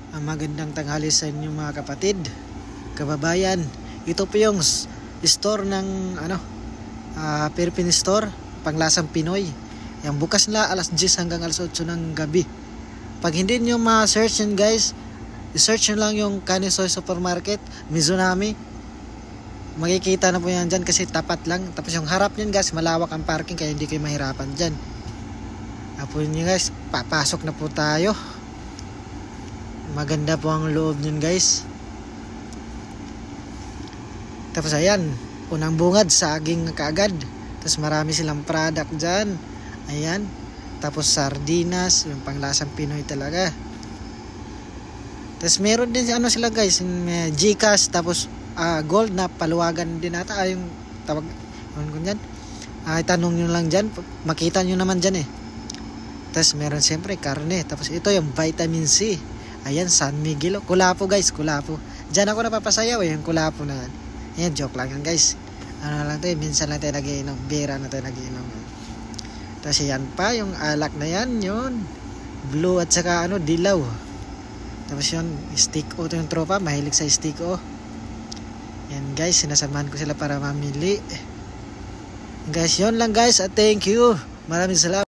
Ang magandang tanghali sa inyo mga kapatid, kababayan. Ito po yung store ng Philippine store, panglasang Pinoy. Yang bukas na alas 10 hanggang alas 8 ng gabi. Pag hindi nyo ma-search yun guys, i-search nyo lang yung Kanisoy Supermarket, Mizunami. Makikita na po yan dyan kasi tapat lang. Tapos yung harap nyan guys, malawak ang parking kaya hindi kayo mahirapan dyan. Apo nyo guys, papasok na po tayo. Maganda po ang loob nyan guys. Tapos ayan, unang bungad, saging kaagad. Tapos marami silang product dyan. Ayan. Tapos sardinas, yung panglasang Pinoy talaga. Tapos meron din sila guys, may Gcash, tapos gold na paluwagan din ata yung tawag ko dyan. Tanong nyo lang dyan, makita nyo naman dyan eh. Tapos meron siyempre karne. Tapos ito yung vitamin C. Ayan, San Miguel. Kulapo guys, Kulapo. Diyan ako napapasayaw yung Kulapo na yan. Ayan, joke lang yan guys. Ano lang tayo, minsan lang tayo nagiinom. Bira na tayo nagiinom. Tapos yan pa, yung alak na yan, yun. Blue at saka dilaw. Tapos yun, stick o. Ito yung tropa, mahilig sa stick o. Yan guys, sinasamahan ko sila para mamili. Guys, yun lang guys. At thank you. Maraming salamat.